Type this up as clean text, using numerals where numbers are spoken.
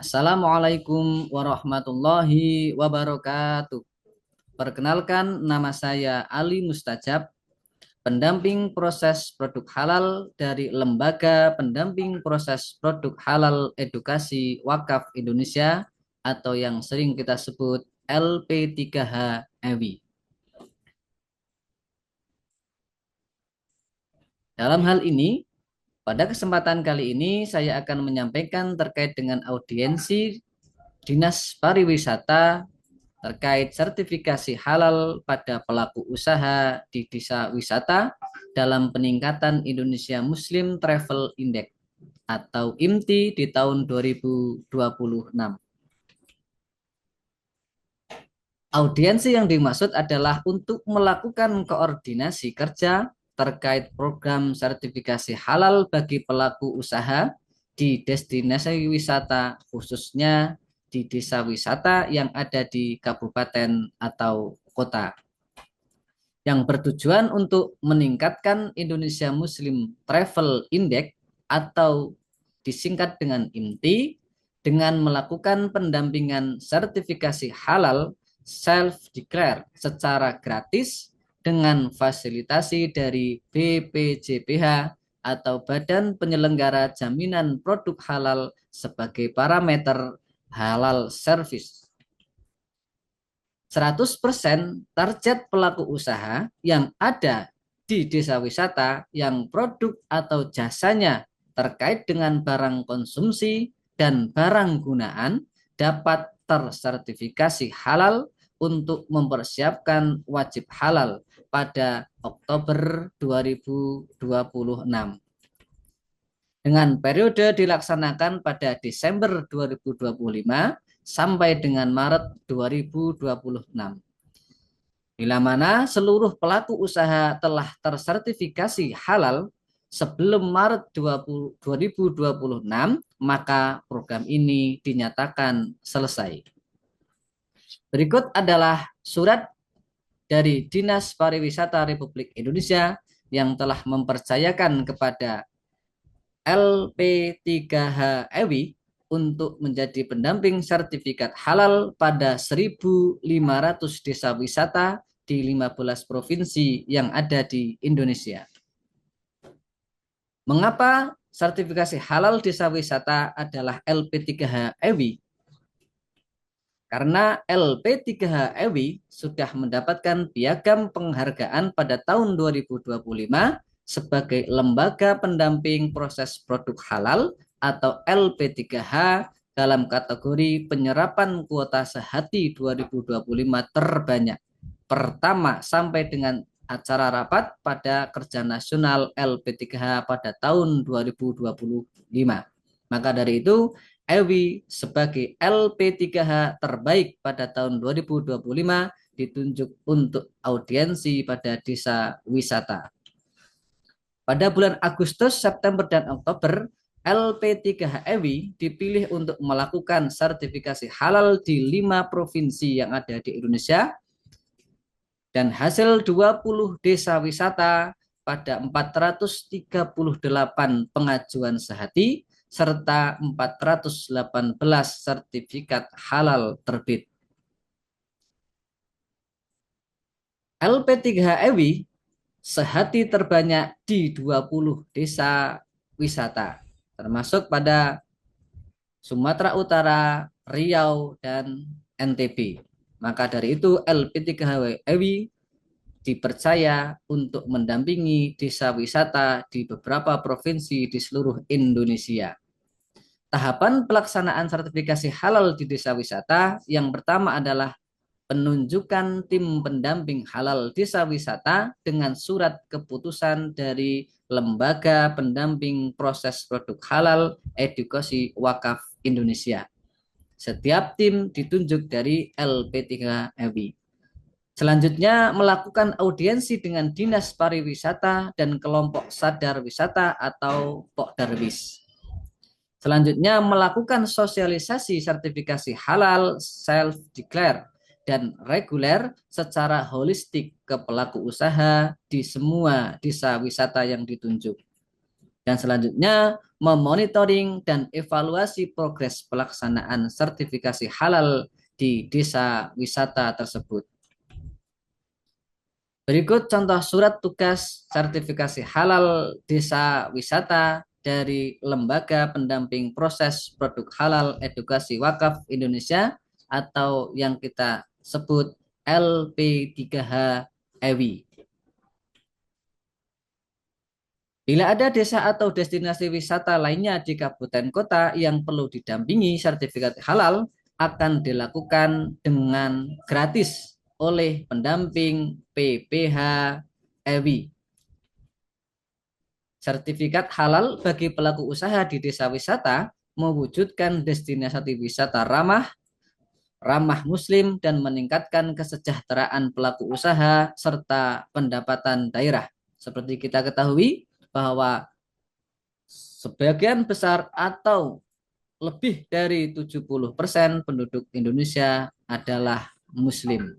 Assalamualaikum warahmatullahi wabarakatuh. Perkenalkan, nama saya Ali Mustajab, pendamping proses produk halal dari Lembaga Pendamping Proses Produk Halal Edukasi Wakaf Indonesia atau yang sering kita sebut LP3H EWI. Dalam hal ini, pada kesempatan kali ini saya akan menyampaikan terkait dengan audiensi Dinas Pariwisata terkait sertifikasi halal pada pelaku usaha di desa wisata dalam peningkatan Indonesia Muslim Travel Index atau IMTI di tahun 2026. Audiensi yang dimaksud adalah untuk melakukan koordinasi kerja terkait program sertifikasi halal bagi pelaku usaha di destinasi wisata, khususnya di desa wisata yang ada di kabupaten atau kota, yang bertujuan untuk meningkatkan Indonesia Muslim Travel Index atau disingkat dengan IMTI dengan melakukan pendampingan sertifikasi halal self-declare secara gratis dengan fasilitasi dari BPJPH atau Badan Penyelenggara Jaminan Produk Halal sebagai parameter halal service. 100% target pelaku usaha yang ada di desa wisata yang produk atau jasanya terkait dengan barang konsumsi dan barang gunaan dapat tersertifikasi halal untuk mempersiapkan wajib halal pada Oktober 2026 dengan periode dilaksanakan pada Desember 2025 sampai dengan Maret 2026. Bila mana seluruh pelaku usaha telah tersertifikasi halal sebelum Maret 2026, maka program ini dinyatakan selesai. Berikut adalah surat dari Dinas Pariwisata Republik Indonesia yang telah mempercayakan kepada LP3H EWI untuk menjadi pendamping sertifikat halal pada 1.500 desa wisata di 15 provinsi yang ada di Indonesia. Mengapa sertifikasi halal desa wisata adalah LP3H EWI? Karena LP3H EWI sudah mendapatkan piagam penghargaan pada tahun 2025 sebagai lembaga pendamping proses produk halal atau LP3H dalam kategori penyerapan kuota sehati 2025 terbanyak pertama sampai dengan acara rapat pada kerja nasional LP3H pada tahun 2025. Maka dari itu EWI sebagai LP3H terbaik pada tahun 2025 ditunjuk untuk audiensi pada desa wisata. Pada bulan Agustus, September, dan Oktober, LP3H EWI dipilih untuk melakukan sertifikasi halal di 5 provinsi yang ada di Indonesia dan hasil 20 desa wisata pada 438 pengajuan sehati serta 418 sertifikat halal terbit. LP3H EWI sehati terbanyak di 20 desa wisata, termasuk pada Sumatera Utara, Riau, dan NTB. Maka dari itu LP3H EWI dipercaya untuk mendampingi desa wisata di beberapa provinsi di seluruh Indonesia. Tahapan pelaksanaan sertifikasi halal di desa wisata yang pertama adalah penunjukan tim pendamping halal desa wisata dengan surat keputusan dari Lembaga Pendamping Proses Produk Halal Edukasi Wakaf Indonesia. Setiap tim ditunjuk dari LP3 EWI. Selanjutnya melakukan audiensi dengan Dinas Pariwisata dan kelompok sadar wisata atau Pokdarwis. Selanjutnya melakukan sosialisasi sertifikasi halal self-declare dan reguler secara holistik ke pelaku usaha di semua desa wisata yang ditunjuk. Dan selanjutnya, memonitoring dan evaluasi progres pelaksanaan sertifikasi halal di desa wisata tersebut. Berikut contoh surat tugas sertifikasi halal desa wisata dari Lembaga Pendamping Proses Produk Halal Edukasi Wakaf Indonesia atau yang kita sebut LP3H EWI. Bila ada desa atau destinasi wisata lainnya di kabupaten kota yang perlu didampingi sertifikat halal, akan dilakukan dengan gratis oleh pendamping PPH EWI. Sertifikat halal bagi pelaku usaha di desa wisata mewujudkan destinasi wisata ramah muslim dan meningkatkan kesejahteraan pelaku usaha serta pendapatan daerah. Seperti kita ketahui bahwa sebagian besar atau lebih dari 70% penduduk Indonesia adalah muslim.